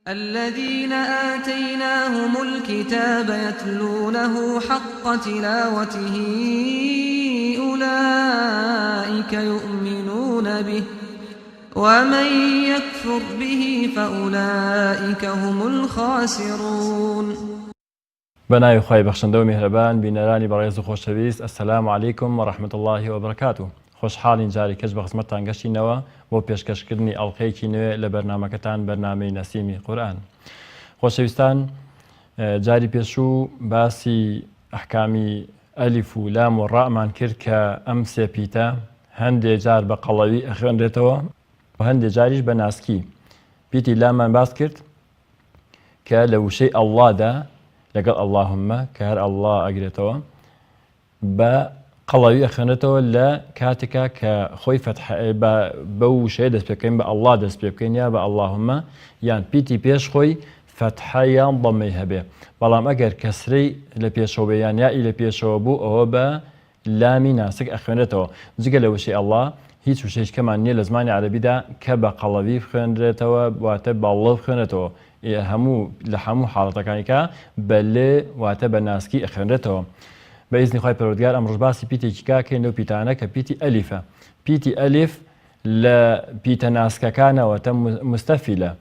الذين آتيناهم الكتاب يتلونه حق تلاوته أولئك يؤمنون به ومن يكفر به فأولئك هم الخاسرون. بناي خواهي بخشنده و مهربان بینەرانی بەڕێز و خۆشەویست السلام عليكم ورحمة الله وبركاته. خۆشحاڵین جاری کەس بە خزمەتتان گەشتینەوە بۆ پێشکەشکردنی ئەڵقەیەکی نوێ لە بەرنامەکەتان بەرنامەی نەسیمی قورئان. خۆشەویستان، جاری پێشوو باسی ئەحکامی ئەلیف و لام و ڕامان کرد کە ئەم سێ پیتە هەندێک جار بە قەڵەوی ئەخوێنرێتەوە و هەندێک جاریش بە ناسکی. پیتی لامان باس کرد کە لە وشەی ئەڵڵادا لەگەڵ ئەڵڵاهوممە کە هەر ئەڵڵا ئەگرێتەوە بە قەڵەوی ئەخوێنێتەوە لە کاتێکا کە خۆی بە وشەیە دەست پێ بکەین، بە ئەڵڵا دەست پێ بکەین یا بە ئەڵڵاهوممە، یان پیتی پێش خۆی فەتحە یان ضەممەی هەبێ. بەڵام ئەگەر کەسرەی لە پێشەوە یان یائی لە پێشەوە بوو ئەوە بە لامی ناسک ئەخوێنێتەوە. جگە لە وشەی ئەڵڵا هیچ وشەیەک کەمان نییە لە زمانی عەرەبیدا کە بە قەڵەوی بخوێنرێتەوە، واتە بەڵڵە بخوێنێتەوە. لە هەموو حاڵەتەکانیکە بە لێ واتە بە ناسکی ئەخوێنرێتەوە. بە ئیزنی خوای پەروەردگار ئەمڕۆ باسی پیتێکی کاکەین لەو پیتانە کە پیتی ئەلیفە. پیتی ئەلیف لە پیتە ناسکەکانەوەتە مستەفیلە،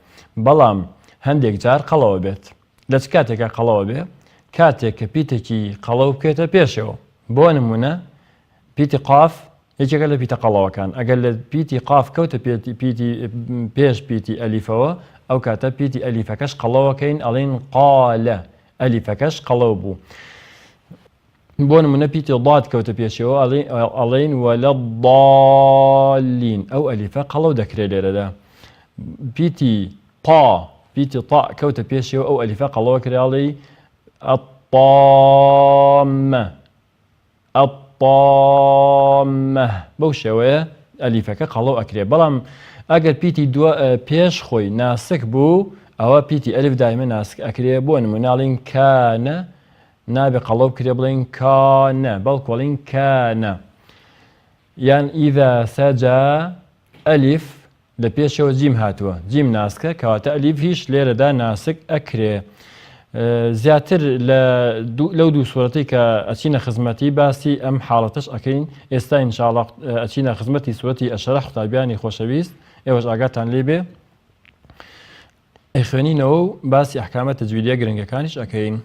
بەڵام هەندێک جار قەڵەوە بێت. لە چ کاتێکە قەڵەوە بێ؟ کاتێک کە پیتێکی قەڵەو بکێتە پێشەوە. بۆ نمونە پیتی قاف یەکێکە لە پیتە قەڵەوەکان. ئەگەر لە پیتی قاف کەوتە پێش پیتی ئەلیفەوە، ئەو کاتە پیتی ئەلیفەکەش قەڵەوەکەین، ئەڵێن قالە، ئەلیفەکەش قەڵەو بوو. بۆ نمونە پیتی ضاد کەوتە پێشەوە ئەڵێن وەلەضالین، ئەو ئەلیفە قەڵەو دەکرێت لێرەدا. پیتی تا کەوتە پێشەوە ئەو ئەلیفە قەڵەوە کرێڵی ئەطامە، بەو شێوەیە ئەلیفەکە قەڵەو ئەکرێ. بەڵام ئەگەر پیتی پێش خۆی ناسک بوو، ئەوە پیتی ئەلیف دایمە ناسک ئەکرێ. بۆ نموناڵین کانە نابێ قەڵەو بکرێ بڵین کانە، بەڵکو ئەڵین کانە. یان ئیذا سەجا ئەلیف لە پێشەوە جیم هاتووە، جیم ناسکە کەواتە ئەلیف هیچ لێرەدا ناسک ئەکرێ. زیاتر لەو دوو سوورەتەی کە ئەچینە خزمەتی باسی ئەم حاڵەتەش ئەکەین. ئێستا ئینشاءڵڵا ئەچینە خزمەتی سوورەتی ئەشەرەح قوتابیانی خۆشەویست، ئێوەش ئاگاتان لێبێ ئەخوێنینەوە و باسی ئەحکامە تەجویدیە گرنگەکانیش ئەکەین.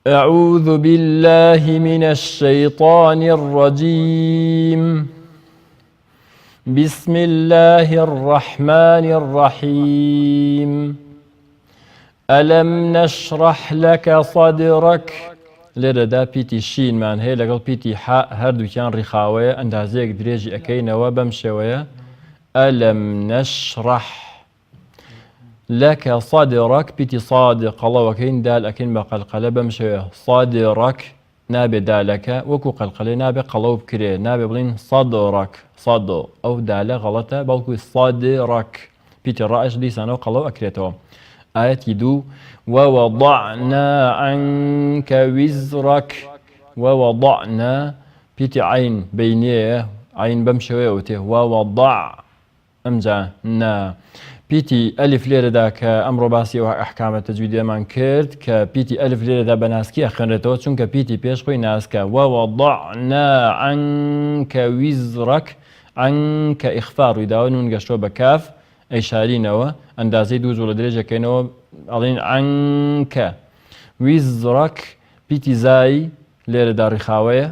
أعوذ بالله من الشيطان الرجيم بسم الله الرحمن الرحيم ألم نشرح لك صدرك. لێرەدا پیتی شینمان هەیە لەگەڵ پیتی حاء، هەردووکیان ڕیخاوەیە، ئەندازەیەک درێژی ئەکەینەوە بەم شێوەیە. ألم نشرح لك صدرك، پیتی صاد قەڵەوەکەین، دال ئەکەین بە قەلقەلە بەم شێوەیە. صدرك نابێ دالەکە وەکو قەلقەلەی نابێ قەڵەو بکرێ، نابێ بڵین صدرك، صدو ئەو دالە غەڵەتە، بەڵکو صدرك. پیتی ڕائش دیسانەوە قەڵەو ئەکرێتەوە. آياتي دو ووضعنا عنك وزرك. ووضعنا بيتي عين بينيه، عين بمشويه وته ووضع أمجانا. بيتي ألف ليرة دا كأمر باسي وأحكام التجويد من كرد كبيتي ألف ليرة دا بناسكي أخنرتو چونك بيتي بيش خوي ناسكا. ووضعنا عنك وزرك، عنك إخفار وداو نون قشتو بكاف ئەی شارینەوە، ئەندازەی دوو زۆر لە درێژەکەینەوە، ئەڵێن عنکە. ویزڕەک پیتی زای لێرەدا ڕیخاوەیە،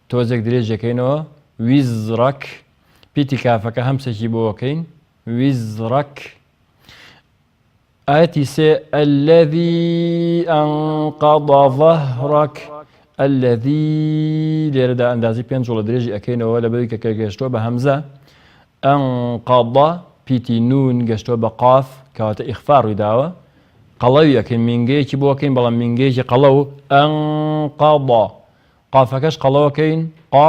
تۆزێک درێژەکەینەوە. ویزڕەک پیتی کافەکە هەمسێکی بۆەکەین. ویزڕەک. ئاەتی سێ ئەلەذی ئەنقەض ظەهڕەک. ئەلەذی لێرەدا ئەندازی پێنج زۆر لە درێژی ئەکەینەوە لەبەری کە گەشتۆ بە هەمزە. ئەنقەض پیتی نون گەشتۆ بە قاف کەواتە ئیخفا ڕوویداوە، قەڵەوی ئەکەین، مینگەیەکی بۆ ئەکەین، بەڵام مینگەیەکی قەڵەو. ئەنقەضا قافەکەش قەڵەوەکەین، قا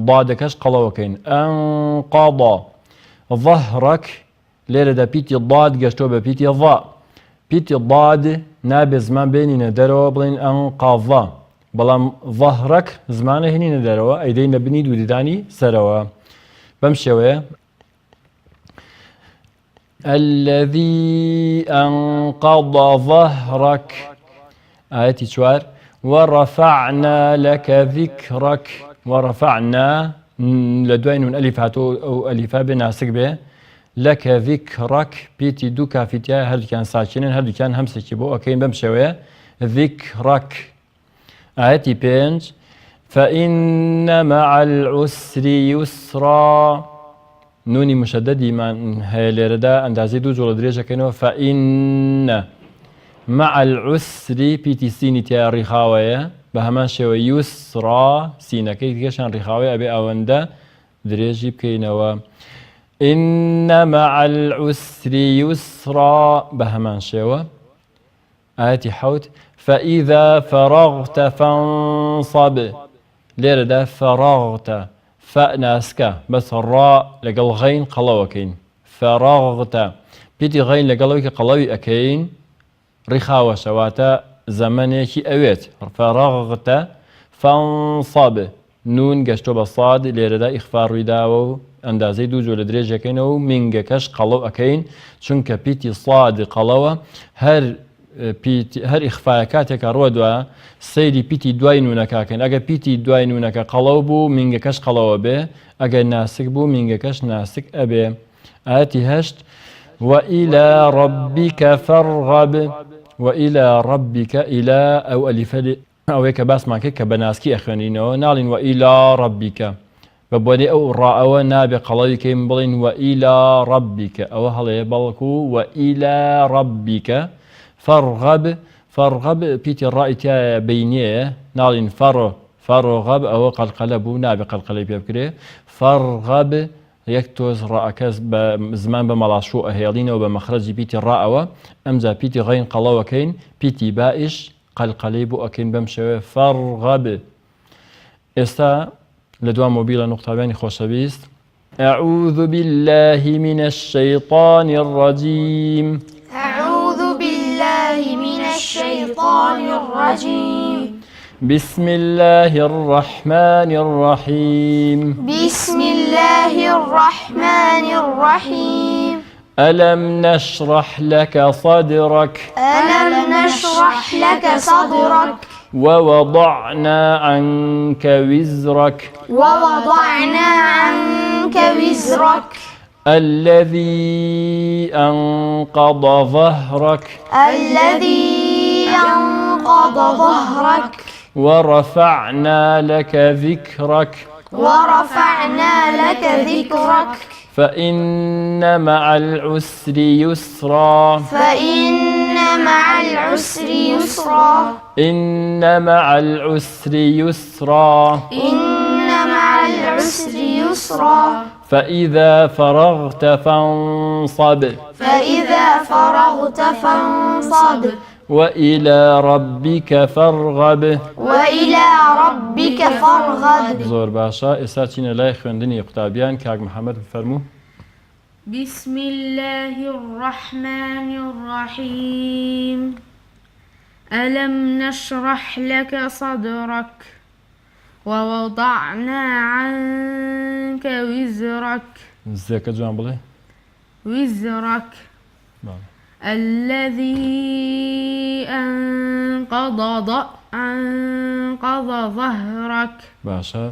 ضادەکەش قەڵەوەکەین. ئەنقەضا. ظەهڕەک لێرەدا پیتی ضاد گەشتۆ بە پیتی ضا. پیتی ضاد نابێ زمان بێنینە دەرەوە بڵین ئەنقەضا، بەڵام ظەهڕەک زمانە هێنینە دەرەوە، ئەیدەینە بنی دووددانی سەرەوە. بەم شێوەیە الذي أنقض ظهرك. آية 4 ورفعنا لك ذكرك. ورفعنا لدوين ألف هاتو أو ألفا بناسك به لك ذكرك بيتي دوكا فيتيا هل كان ساكنين هل كان همسة كيبو أكين بمشوية ذكرك. آية 5 فإن مع العسر يسرا. نوني مشددي من هاي لردا اندازي دو جول دريجة كينو فإن مع العسر بيتي سيني تيا رخاوية بهمان شوي يسرا سينا كيشان رخاوية أبي أوندا دريجي بكينوا إن مع العسر يسرا بهمان شوي. آية حوت فإذا فرغت فانصب. لردا فرغت فناسكا بس الراء لقل غين قلوكين فرغت بيتي غين لقلوك قلوي أكين رخاوة شواتا زمانيكي أويت فرغت فانصب نون قشتو بصاد ليردا إخفار رداو اندازي دوجو لدريجة كينو منغ كش قلو أكين چونك بيتي صاد قلوة هر إخفاءكاتك رودوا سيدي بيتي دوای نونكاكن اگه بيتي دوای نونكا قلو بو منغ كش قلو به اگه ناسك بو منغ كش ناسك أبي. آتي هشت وإلى ربك فارغب. وإلى ربك إلى أو ألف أو هيك باس معك كبناسكي أخوانينو نالين وإلى ربك ببودي أو الراء نابي قلوي كيم بلين وإلى ربك أو هلا بلكو وإلى ربك فارغب. فارغب بيتي الراء تاع بينيه نالين فرغب أو قلقلبو نابي قلقلب يبكري فارغب يكتوز رأكز بزمان بملاشو أهيالين وبمخرج بيتي الراء أمزا بيتي غين قلوكين بيتي بائش قلقليبو أكين بمشوي فارغب. استا لدوا موبيلا نقطة بين خوشبيست أعوذ بالله من الشيطان الرجيم. أعوذ بالله من الشيطان الرجيم. بسم الله الرحمن الرحيم. بسم الله الرحمن الرحيم. ألم نشرح لك صدرك. ألم نشرح لك صدرك. ووضعنا عنك وزرك. ووضعنا عنك وزرك. الذي أنقض ظهرك. الذي أنقض ظهرك. ورفعنا لك ذكرك. ورفعنا لك ذكرك. فإن مع العسر يسرا. فإن مع العسر يسرا. إن مع العسر يسرا. إن مع العسر يسرا. فإذا فرغت فانصب. فإذا فرغت فانصب. وإلى ربك فارغب. وإلى ربك فارغب. زور باشا إساتين لا يخوندني قطابيان كاك محمد فرمو. بسم الله الرحمن الرحيم. ألم نشرح لك صدرك ووضعنا عنك وزرك. ازيك جوان بلي وزرك الذي أنقض ظهرك. باشا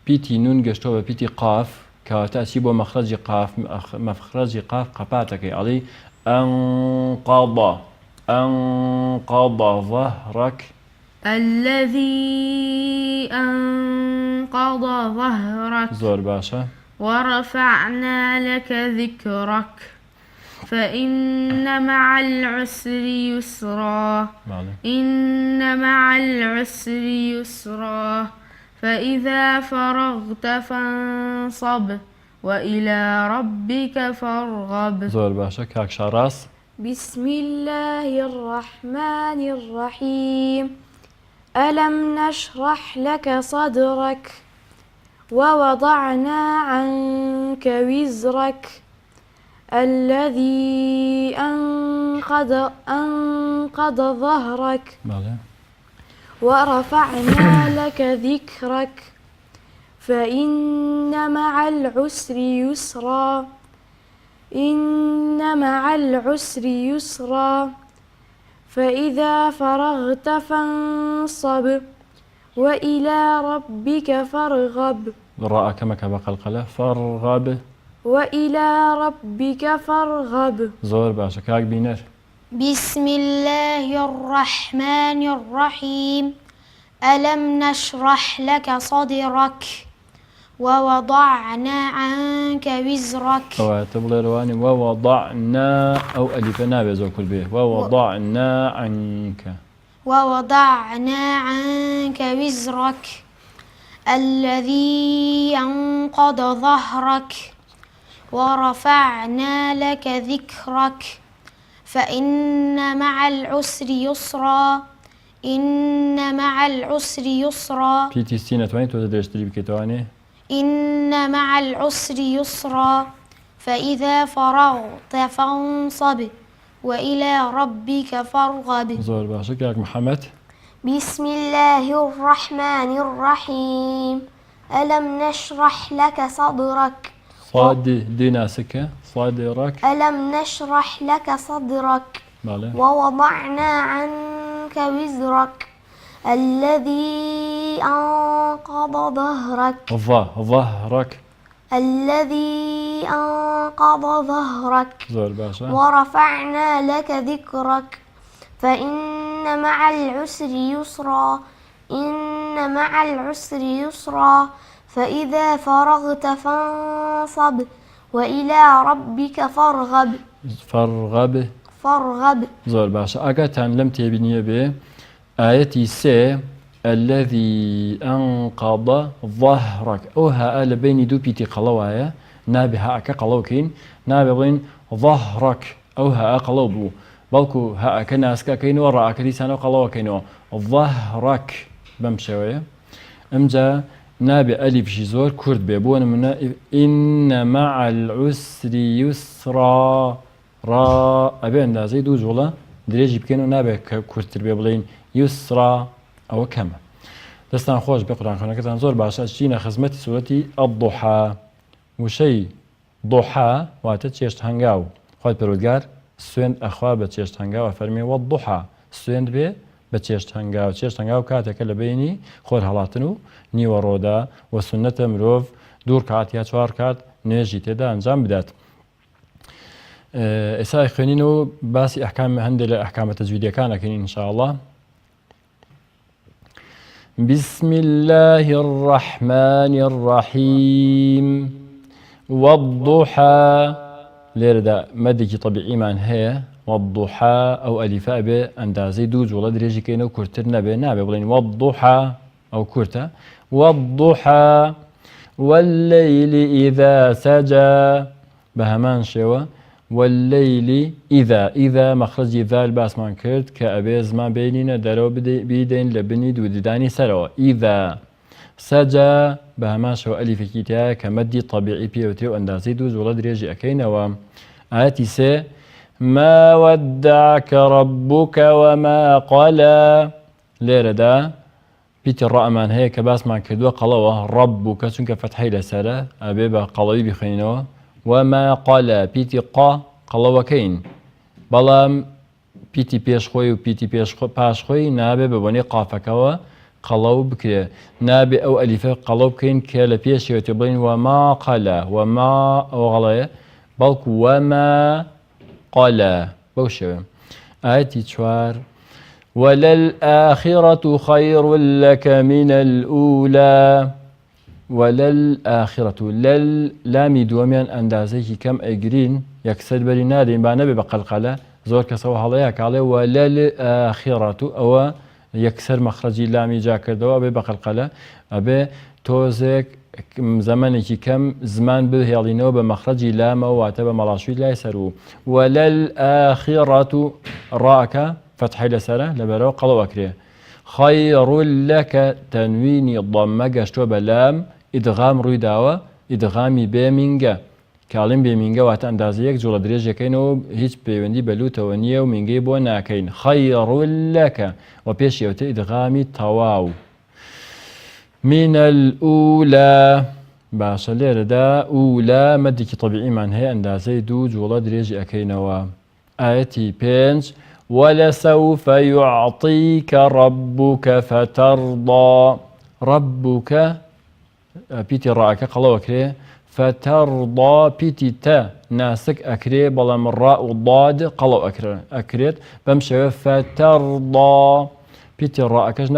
بيتي نون قشتو بيتي قاف كتأتي بو مخرج قاف مخرج قاف قباتك علي أنقض ظهرك. الذي أنقض ظهرك. زور باشا. ورفعنا لك ذكرك فإن مع العسر يسرا. إن مع العسر يسرا. فإذا فرغت فانصب وإلى ربك فارغب. زور باشا كاك شاراس. بسم الله الرحمن الرحيم. ألم نشرح لك صدرك ووضعنا عنك وزرك الذي أنقض ظهرك. ورفعنا لك ذكرك فإن مع العسر يسرا. إن مع العسر يسرا فإذا فرغت فانصب وإلى ربك فارغب الراء كما كبق القلة فارغب وإلى ربك فارغب زور باشا كاك بينر بسم الله الرحمن الرحيم ألم نشرح لك صدرك ووضعنا عنك وزرك تبغى رواني ووضعنا أو ألف نابع زور كل به ووضعنا عنك وزرك الذي أنقض ظهرك ورفعنا لك ذكرك فإن مع العسر يسرا إن مع العسر يسرا بيتي سينة وين تدري بكتواني إن مع العسر يسرا فإذا فرغت فانصب وإلى ربك فارغب زور باشا كاك محمد بسم الله الرحمن الرحيم ألم نشرح لك صدرك صاد دينا سكة صادرك ألم نشرح لك صدرك بالي ووضعنا عنك وزرك الذي أنقض ظهرك ظهرك الذي أنقض ظهرك زور باشا ورفعنا لك ذكرك فإن مع العسر يسرا إن مع العسر يسرا فإذا فرغت فانصب وإلى ربك فارغب زور باشا أقاتان لم تبني به آيتي سي الذي أنقض ظهرك أوها آل بين دو بيتي قلوايا نابها أكا قلوكين نابين ظهرك أوها قلوبو بلكو ها كناسكا كينو وراءك لسانو قلوا كينو ظهرك بمشوية أمجا نابي ألف جزور كرد بيبون من إن مع العسر يسرا را أبين دا زي دو جولا دريجي بكينو نابي كرد بيبلين يسرا أو كما دستان خوش بقرآن خونكتان زور باشا جينا خزمتي سورتي الضحى وشي ضحى واتا تشيشت هنگاو خواد پرودگار سوێند ئەخوا بە چێشت هەنگاوە فەرمی وەضحا سوێند بێ بە چێشت هەنگاو چێشت هەنگاو کاتێکە لە بینی خۆر هەڵاتن و نیوەڕۆدا و سنەتە مرۆڤ دوور کات یا چوار کات نوێژی تێدا ئەنجام بدات. ئێستا خوێنین و باسی ئەحکام هەندێک لە ئەحکامە تەجویدیەکانەکەین ئینشاءالله. بسم الله الرحمن الرحيم والضحى لێرەدا مەدێکی طبیعیمان هەیە والضحى ئەو ئەلیفا بێ ئەندازەی دوو جوڵە درێژیکەینە و کورتتر نەبێ بڵین والضحى ئەو کورتە والضحى والليل إذا سجى بە هەمان شێوە والليل إذا مەخرەجی ذال باسمان کرد کە ئەبێ زمان بینینە دەرەوە بیدەین لە بنی دووددانی سەرەوە إذا سجى بە هەمان شێوە ئەلیفێکی تایە کە مەدی طبیعی پێوتێ و ئەندازەی دوو جوڵە درێژی ئەەکەینەوە. ئاەتی سێ ما ودعك ربك وما قلى لێرەدا پیتی ڕائمان هەیە کە باسمان کردووە قەڵەوە ڕەبوکە چونکە فەتحەی لەسەرە ئەبێ بە قەڵەوی بخوێنینەوە وما قلى پیتی قەڵەوەکەین بەڵام پیتی پێشخۆی و پیتی پاشخۆی نابێ بە بۆنەی قافەکەوە قەڵەو بکرێ نابێ ئەو ئەلیفە قەڵەو بکەین کە لە پێشەوەتێ بڵین وما قلى وما ئەو غەڵەیە بەڵکو وما قلى بەو شێوە. ئاەتی چوار وللآخرة خير لك من الأولى وللآخرة لامی دووەمیان ئەندازەیەکی کەم ئەیگرین یەکسەر بەری نادەین با نەبێ بە قەلقەلە زۆر کەسەوە هەڵەیە کاڵێ وللآخرة ئەوە یەکسەر مەخرەجی لامی جا کردەوە ئەبێ بە قەلقەلە ئەبێ تۆزێک زمانێکی کەم زمان بهێڵینەوە بە مەخرەجی لامە واتە بە مەڵاشوی لای سەر و وللآخرة ڕاکە فتحی لەسەرە لەبەرەوە قەڵەوەکرێ خەیڕ لەکە تەنوینی ضەممە گەشتۆ بە لام ئیدغام ڕوویداوە ئیدغامی بێمینگە کاڵیم بێمینگە واتە ئەندازە یەک جوڵە درێژەکەینەوە هیچ پەیوەندی بەلوتەوە نییە و مینگەی بۆ ناکەین خەیڕ لەکە و پێشیەوتە ئیدغامی تەواو من الأولى باشە لێرەدا و لا مەدێکی طبیعیمان هەیە ئەندازەی 2 جوڵە درێژی ئەەکەینەوە. ئاەتی 5 وَلَسَوْفَ يُعْطِيكَ رَبُّكَ فَتَرْضَى رَبُّكَ پیتی ڕائەکە قەڵەوەکرێ فتەرضا پیتی تە ناسک ئەکرێ بەڵام ڕا و ضاد قەڵەو ئەکرێت بەم شێوە فتەرضا پیتی ڕائەکەش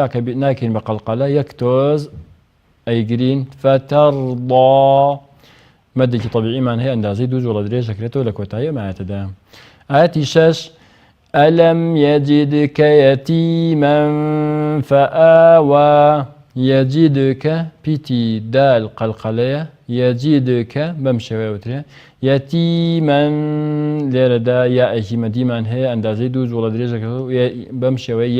ناکەین بە قەڵقەلە یەک تۆز ئەیگرین فتەرضا مەدێکی طبیعیمان هەیە ئەندازەی 2 جوڵە درێژ ئەکرێتەوە لە کۆتایی ئەم ئاەتەدا. ئاەتی 6 ألم يجدك يتيما فآوى يجدك بيتي دال قلقلية يجدك بمشوي وتري يتيما ليردا يا أجي مديما هي أندازي 2 جوڵە درێژەکە بمشوي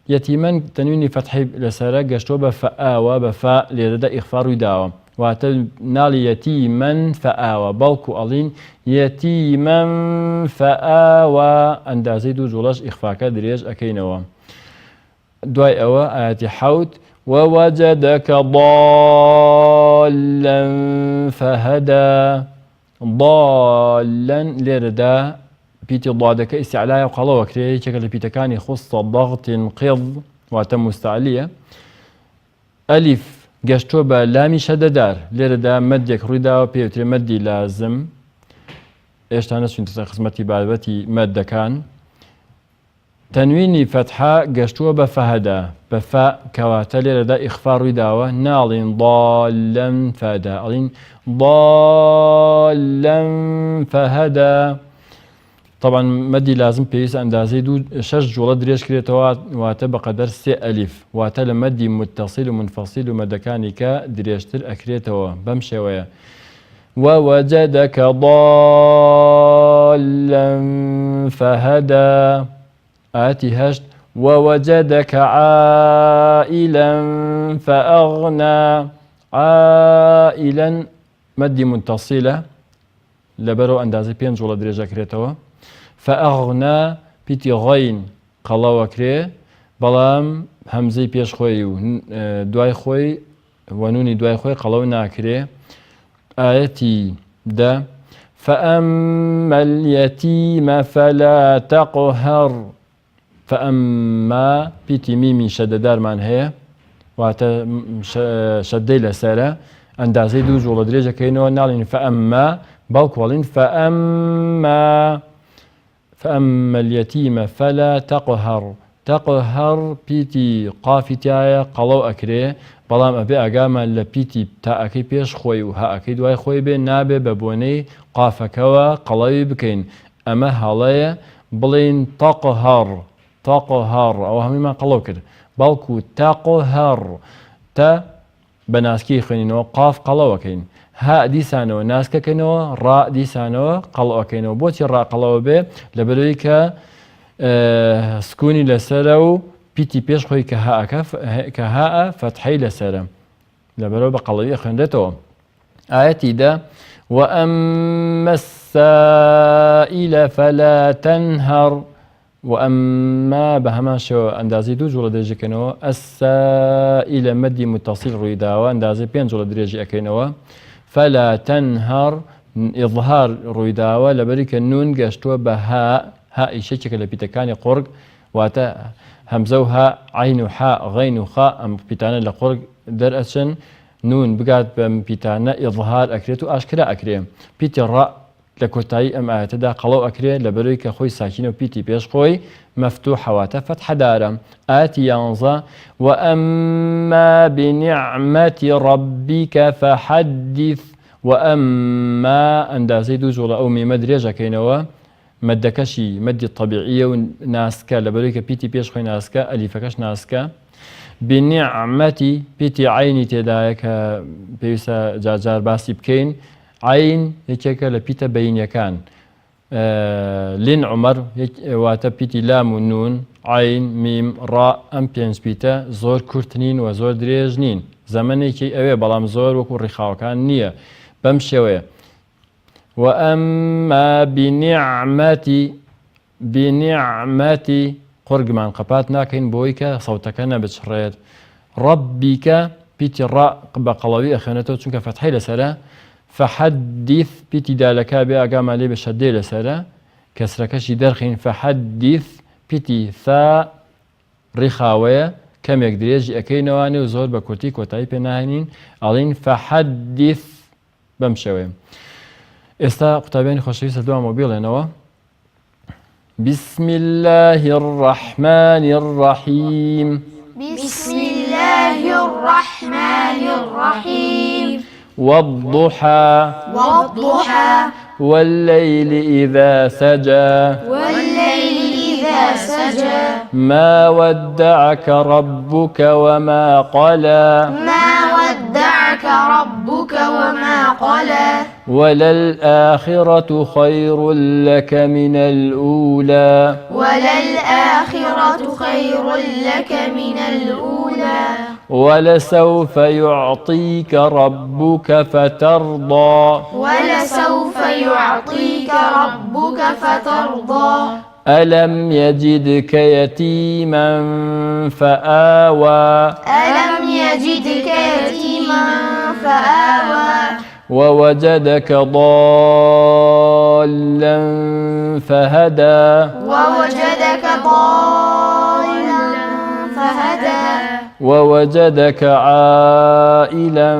يتيما تنويني فتحي لسرا قشتو بفآوى بفاء ليردا إخفار وداوى واتە ناڵی یەتیمەن فەئاوە بەڵکو ئەڵین یەتیمەن فەئاوە ئەندازەی 2 جوڵەش ئیخفاکە درێژ ئەەکەینەوە. دوای ئەوە ئاەتی 7 وَوَجَدَكَ ضَالًّا فَهَدَى ضَالًّا لێرەدا پیتی ضادەکە ئیستیعلایە و قەڵەوەکرێ یەکێکە لە پیتەکانی خوستە ضەغت قض واتە مستعلیە. ئەلیف گەشتۆ بە لامی شەدەدار لێرەدا مەدێک ڕوویداوە پێوترێ مەدی لازم ئێشتا نەچوینتە خزمەتی بابەتی مەدەکان. تەنوینی فەتحا گەشتووە بە فەهەدا بە فا کەواتە لێرەدا ئیخفا ڕوویداوە ناڵین ضالەن فەهەدا ئەڵین ضالەن فەهەدا. طبعا مەدی لازم پێویستە ئەندازەی 6 جوڵە درێژ کرێتەوە واتە بەقەدەر 3 ئەلیف واتە لە مەدی متصیل و منفەسیل و مەدەکانی کە درێژتر ئەکرێتەوە بەم شێوەیە. وَوَجَدَكَ ضَالًّا فَهَدَى ئاەتی 8 وَوَجَدَكَ عَائِلًا فَأَغْنَى عَائِلًا مەدی متصیلە لەبەرەوە ئەندازەی 5 جوڵە درێژ ئەکرێتەوە. فەئەغنا پیتی غەین قەڵەوەکرێ بەڵام هەمزەی پێش خۆی و دوای خۆی وەنونی دوای خۆی قەڵەو ناکرێ. ئاەتی 10 فەئەممە اليەتیمە فەلا تەقهەڕ فەئەمما پیتی میمی شەدەدارمان هەیە واتە شەدەی لەسەرە ئەندازەی 2 جوڵە درێژەکەینەوە ناڵین فەئەمما بەڵکوڵین فەئەممە اليەتیمە فەلا تەقهەڕ تەقهەڕ پیتی قافی تایە قەڵەو ئەکرێ بەڵام ئەبێ ئاگامان لە پیتی تاءەکەی پێش خۆی و هاءەکەی دوای خۆی بێ نابێ بە بۆنەی قافەکەوە قەڵەوی بکەین ئەمە هەڵەیە بڵین تەقهەڕ تەقهەڕ ئەوە هەموویمان قەڵەو کرد بەڵکو تەقهەڕ تە بە ناسکی خوێنینەوە قاف قەڵەوەکەین ها دیسانەوە ناسکەکەینەوە ڕا دیسانەوە قەڵەوەکەینەوە بۆچی ڕا قەڵەوە بێ لەبەرەوەی کە سکوونی لەسەرە و پیتی پێش خۆی کە هاءە فەتحەی لەسەرە لەبەرەوە بە قەڵەوی خوێندرێتەوە. ئاەتی 10 وَأَمَّا السَّائِلَ فَلَا تَنْهَرْ وَأَمَّا بە هەمان شێوە ئەندازەی 2 جوڵە درێژەکەینەوە ئەسائیلە مەدی متصیل ڕوویداوە ئەندازەی 5 جوڵە درێژی ئەەکەینەوە فەلا تەنهەڕ ئیظهار ڕوویداوە لەبەری کە نون گەشتووە بە ها ئیشێکێکە لە پیتەکانی قورگ واتە هەمزە و ها عین و حا غەین و خا ئەم پیتانە لە قورگ دەرئەچن نون بگات بەم پیتانە ئیظهار ئەکرێت و ئاشکرا ئەکرێ پیتی ڕا لە کۆتایی ئەم ئاەتەدا قەڵەو ئەکرێ لەبەرەوەی کە خۆی ساکینە و پیتی پێش خۆی مەفتوحە واتە فەتحەدارە. ئاەتی 11 وَأَمَّا بِنِعْمَةِ رَبِّكَ فَحَدِّثْ وَأَمَّا ئەندازەی 2 جوڵە ئەو میمە درێژەکەینەوە مەدەکەشی مەدی طبیعیە و ناسکە لەبەرەوەی کە پیتی پێش خۆی ناسکە ئەلیفەکەش ناسکە. بنعمەتی پیتی عینی تێدایە کە پێویستە جارجار باسی بکەین عین یەکێکە لە پیتە بەینیەکان لین عومەر واتە پیتی لام و نون عین میم ڕا ئەم 5 پیتە زۆر کورت نین و زۆر درێژ نین زەمنێکی ئەوێ بەڵام زۆر وەکو ڕیخاوەکان نییە بەم شێوەیە. وَأَمَّا بِنِعْمَةِ قورگمان قەپات ناکەین بۆی کە سەوتەکە نەبچڕێت ڕەبیکە بيتي الراء بقلوي أخوانته چونك فتحي لسرة فحدث بيتي دالكا بأقام عليه بشدي لسرة كسركشي درخين فحدث بيتي ثا رخاوية كم يقدريج أكينواني وزور بكوتي كوتاي بناهنين ألين فحدث بمشوي استا قطابين خوشويس الدوا موبيل نوا بسم الله الرحمن الرحيم بسم الله الرحمن الرحيم والضحى والليل إذا سجى ما ودعك ربك وما قلى وللآخرة خير لك من الأولى ولسوف يعطيك ربك فترضى ألم يجدك يتيما فآوى ووجدك ضالا فهدى ووجدك عائلا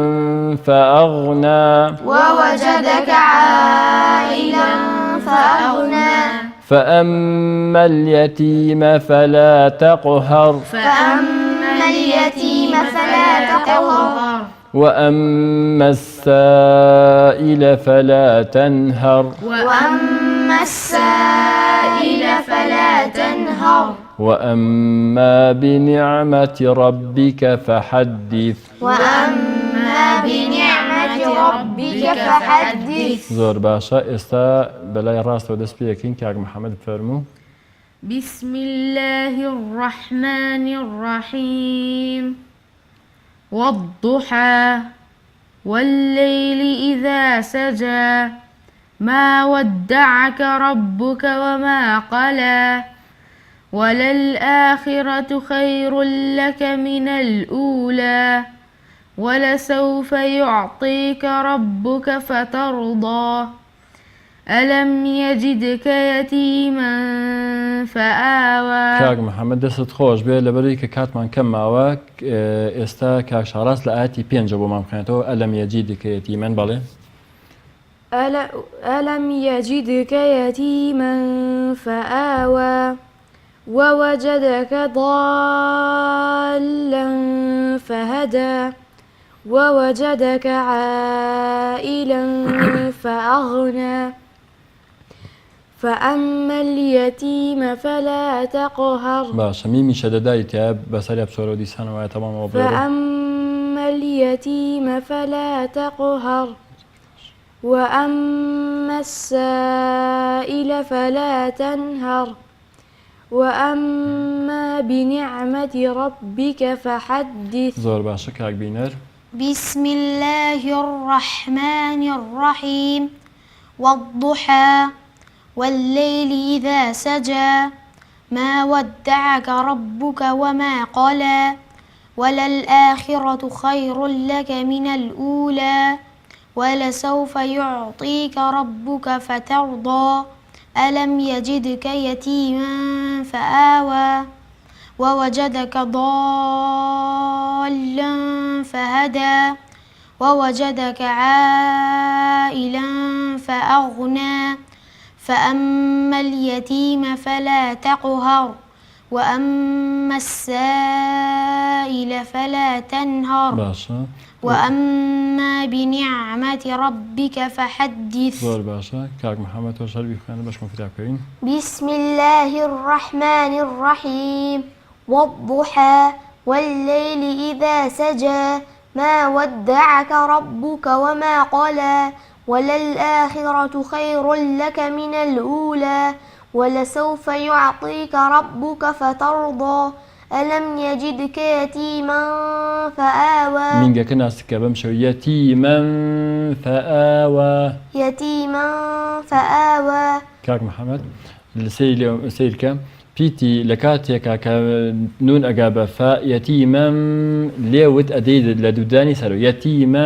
فأغنى فأما اليتيم فلا تقهر وأما السائل فلا تنهر وأما بنعمة ربك فحدث زور باشا استا بلاي راس ودس بيكين كاك محمد فرمو بسم الله الرحمن الرحيم والضحى والليل إذا سجى ما ودعك ربك وما قلى وللآخرة خير لك من الأولى ولسوف يعطيك ربك فترضى ألم يجدك يتيما فآوى كاك محمد دست خوش بيه لبروي كاتمان كم ماواك استا كاك شاراس لآتي بينجا بو مامخانتو ألم يجدك يتيما بالي ألم يجدك يتيما فآوى ووجدك ضالا فهدى ووجدك عائلا فأغنى فأما اليتيم فلا تقهر باشا ميمي شدداي تياب بسالي بسورو دي سنة ويا تمام وبلورو فأما اليتيم فلا تقهر وأما السائل فلا تنهر وأما بنعمة ربك فحدث زور باشا كاك بينر بسم الله الرحمن الرحيم والضحى والليل إذا سجى ما ودعك ربك وما قلى وللآخرة خير لك من الأولى ولسوف يعطيك ربك فترضى ألم يجدك يتيما فآوى ووجدك ضالا فهدى ووجدك عائلا فأغنى فأما اليتيم فلا تقهر وأما السائل فلا تنهر باشا وأما بنعمة ربك فحدث زور باشا كاك محمد وشربي خانة باش مفتاح كريم بسم الله الرحمن الرحيم والضحى والليل إذا سجى ما ودعك ربك وما قلى وللآخرة خير لك من الأولى ولسوف يعطيك ربك فترضى ألم يجدك يتيما فآوى مين كنا سكبمشو يتيما فآوى يتيما فآوى كاك محمد سيرك بيتي لكاتيكا كنون أجابة فيتيما ليوت أديد لدوداني سرو يتيما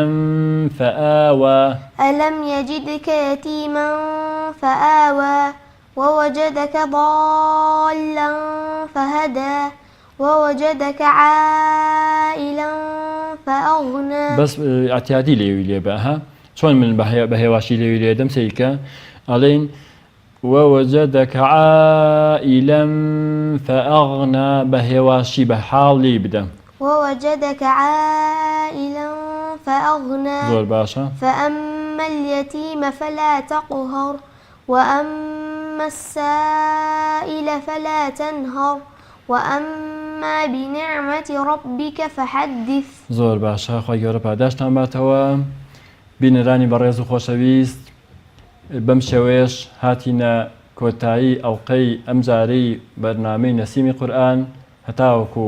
فآوى ألم يجدك يتيما فآوى ووجدك ضالا فهدى ووجدك عائلا فأغنى. بس اعتيادي ليولي بها شلون من بهواشي ليولي دم سيكا علين ووجدك عائلا فأغنى بهواشي بحالي بدا ووجدك عائلا فأغنى. زور باشا. فأما اليتيم فلا تقهر وأما السائل فلا تنهر وأما بنعمة ربك فحدث. زور باشا خوای گەورە پاداشتان باتەوە بینەرانی بەڕێز و خۆشەویست بەم شێوەیەش هاتینە کۆتایی ئەڵقەی ئەم جارەی بەرنامەی نەسیمی قورئان هەتاوەکو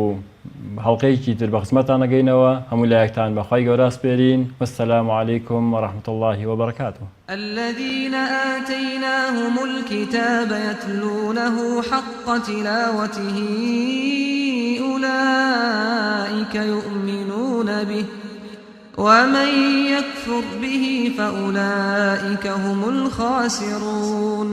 هەڵقەیەکی تر بە خزمەتتان نەگەینەوە هەموو لایەکتان بەخوای گەورە سپێرین والسلام عليكم ورحمة الله وبركاته. الذين آتيناهم الكتاب يتلونه حق تلاوته أولئك يؤمنون به ومن يكفر به فأولئك هم الخاسرون.